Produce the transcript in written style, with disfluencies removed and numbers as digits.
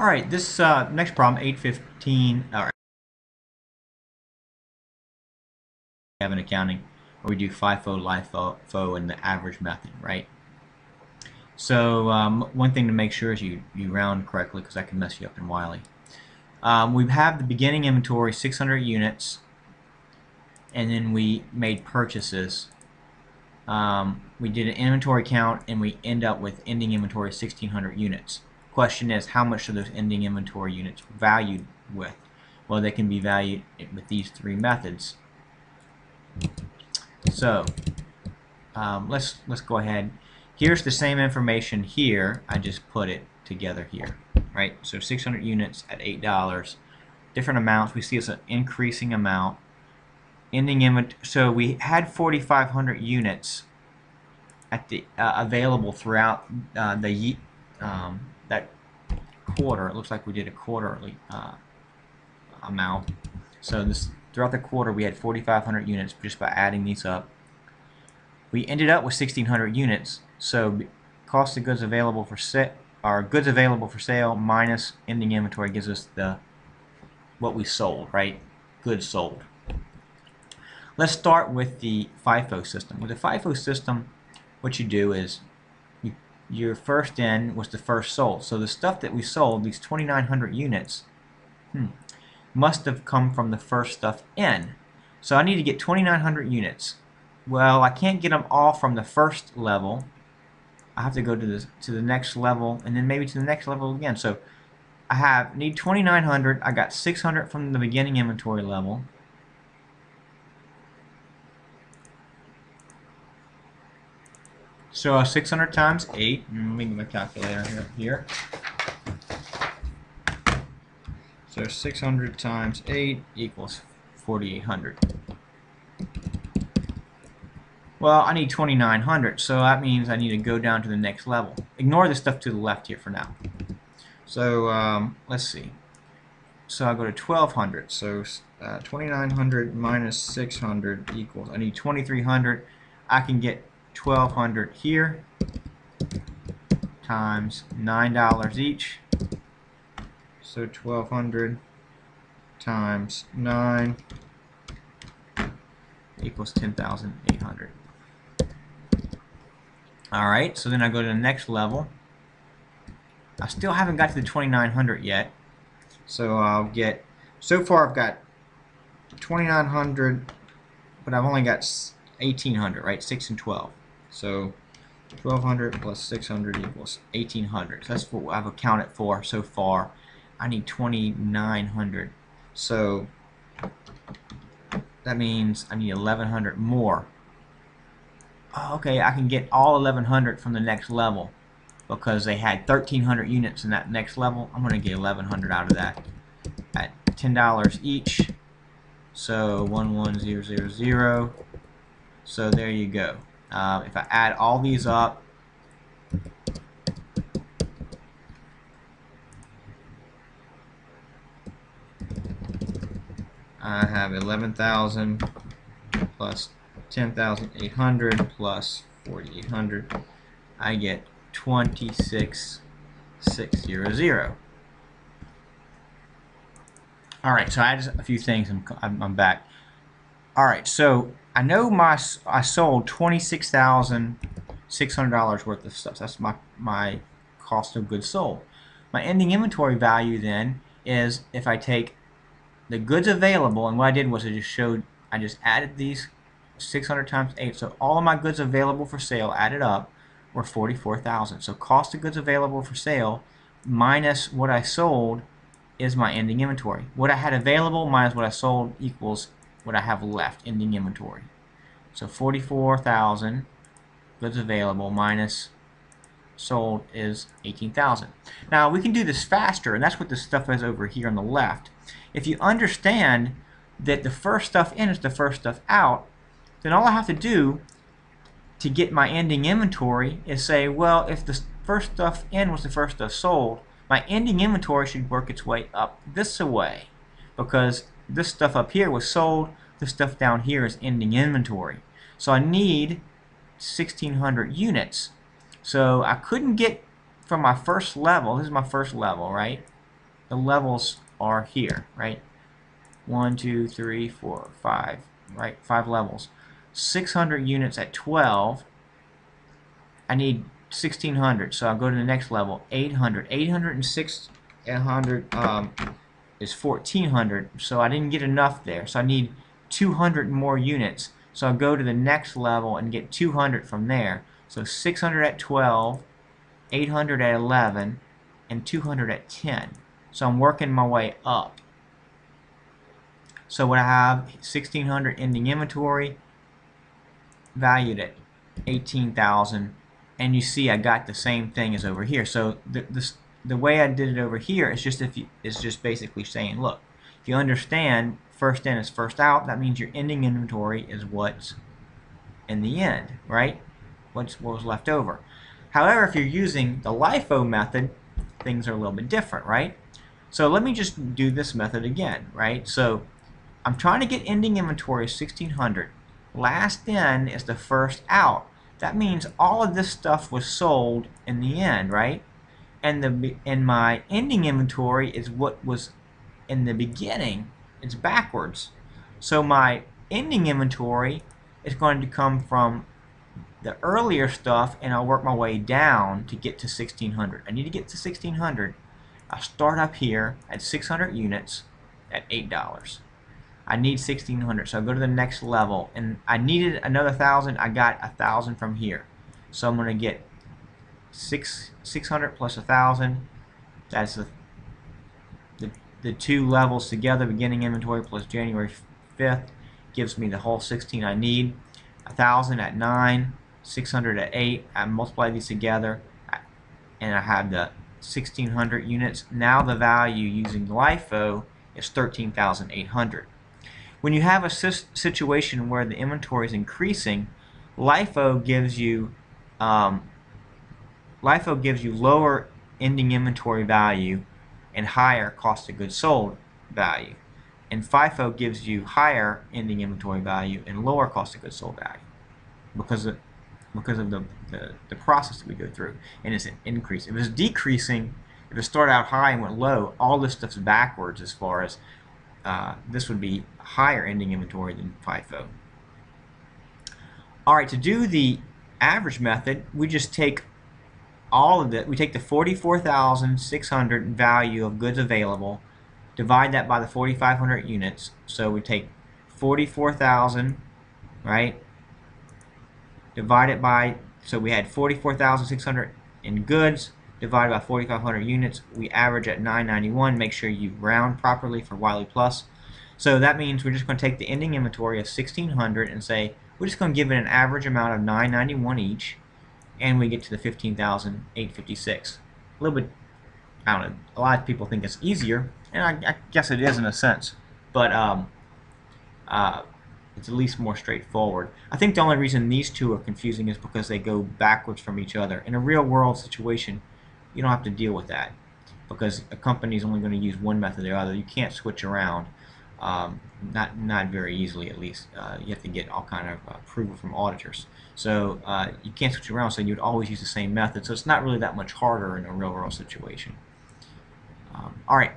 Alright, this next problem, 8-15, have an accounting where we do FIFO, LIFO, and the average method, right? So one thing to make sure is you round correctly because that can mess you up in Wiley. We have the beginning inventory, 600 units, and then we made purchases. We did an inventory count, and we end up with ending inventory of 1,600 units. Question is, how much are those ending inventory units valued with? Well, they can be valued with these three methods. So let's go ahead. Here's the same information here. I just put it together here, right? So 600 units at $8. Different amounts. We see it's an increasing amount. Ending inventory. So we had 4,500 units at the available throughout that quarter. It looks like we did a quarterly amount. So throughout the quarter we had 4,500 units just by adding these up. We ended up with 1,600 units. So cost of goods available for goods available for sale minus ending inventory gives us what we sold, right? Goods sold. Let's start with the FIFO system. With the FIFO system, what you do is your first in was the first sold. So the stuff that we sold, these 2,900 units, must have come from the first stuff in. So I need to get 2,900 units. Well, I can't get them all from the first level. I have to go to the next level, and then maybe to the next level again. So I need 2,900. I got 600 from the beginning inventory level. So 600 times 8. Let me get my calculator here. So 600 times 8 equals 4,800. Well, I need 2,900, so that means I need to go down to the next level. Ignore the stuff to the left here for now. So let's see. So I'll go to 1,200. So 2,900 minus 600 equals, I need 2,300. I can get 1,200 here times $9 each. So 1,200 times 9 equals 10,800. Alright, so then I go to the next level. I still haven't got to the 2,900 yet. So I'll get, so far I've got 2,900, but I've only got 1,800, right? 6 and 12. So 1,200 plus 600 equals 1,800. So that's what I've accounted for so far. I need 2,900. So that means I need 1,100 more. Oh, okay, I can get all 1,100 from the next level because they had 1,300 units in that next level. I'm going to get 1,100 out of that at $10 each. So 11000. So there you go. If I add all these up, I have 11,000 plus 10,800 plus 4,800. I get 26,600. All right, so I added a few things. I'm back. All right, so I know I sold $26,600 worth of stuff. That's my cost of goods sold. My ending inventory value then is if I take the goods available, and what I did was I just added these 600 times 8. So all of my goods available for sale added up were 44,000. So cost of goods available for sale minus what I sold is my ending inventory. What I had available minus what I sold equals what I have left, ending inventory. So 44,000 goods available minus sold is 18,000. Now we can do this faster, and that's what this stuff is over here on the left. If you understand that the first stuff in is the first stuff out, then all I have to do to get my ending inventory is say, well, if the first stuff in was the first stuff sold, my ending inventory should work its way up this way, because this stuff up here was sold, this stuff down here is ending inventory. So I need 1,600 units. So I couldn't get from my first level, this is my first level, right? the levels are here, right? 1, 2, 3, 4, 5, right? 5 levels. 600 units at 12. I need 1600, so I'll go to the next level. 800. 800 and 600 is 1400, so I didn't get enough there. So I need 200 more units. So I'll go to the next level and get 200 from there. So 600 at 12, 800 at 11, and 200 at 10. So I'm working my way up. So what I have, 1600 ending inventory, valued at 18,000, and you see I got the same thing as over here. So the way I did it over here is just basically saying, look, if you understand first in is first out, that means your ending inventory is what's in the end, right? What was left over. However, if you're using the LIFO method, things are a little bit different, right? So let me just do this method again, right? So I'm trying to get ending inventory of 1600. Last in is the first out. That means all of this stuff was sold in the end, right? And my ending inventory is what was in the beginning. It's backwards. So my ending inventory is going to come from the earlier stuff, and I'll work my way down to get to 1600. I need to get to 1600. I'll start up here at 600 units at $8. I need 1600, so I'll go to the next level, and I needed another 1,000. I got 1,000 from here, so I'm going to get 600 plus 1,000. That's the two levels together. Beginning inventory plus January 5th gives me the whole 16 I need. 1,000 at 9, 600 at 8. I multiply these together, and I have the 1,600 units. Now the value using LIFO is 13,800. When you have a situation where the inventory is increasing, LIFO gives you lower ending inventory value and higher cost of goods sold value, and FIFO gives you higher ending inventory value and lower cost of goods sold value because of the process that we go through, and it's an increase. If it's decreasing, if it started out high and went low, all this stuff's backwards as far as this would be higher ending inventory than FIFO. Alright, to do the average method, we just take all of it. We take the 44,600 value of goods available, divide that by the 4,500 units. So we take 44,000, right? Divide it by, so we had 44,600 in goods, divided by 4,500 units. We average at 991. Make sure you round properly for Wiley Plus. So that means we're just going to take the ending inventory of 1,600 and say we're just going to give it an average amount of 991 each, and we get to the 15,856. A little bit, I don't know, a lot of people think it's easier, and I guess it is in a sense, but it's at least more straightforward. I think the only reason these two are confusing is because they go backwards from each other. In a real world situation, you don't have to deal with that because a company is only going to use one method or the other. You can't switch around, not very easily at least. You have to get all kind of approval from auditors. So you can't switch around, so you'd always use the same method. So it's not really that much harder in a real world situation. All right.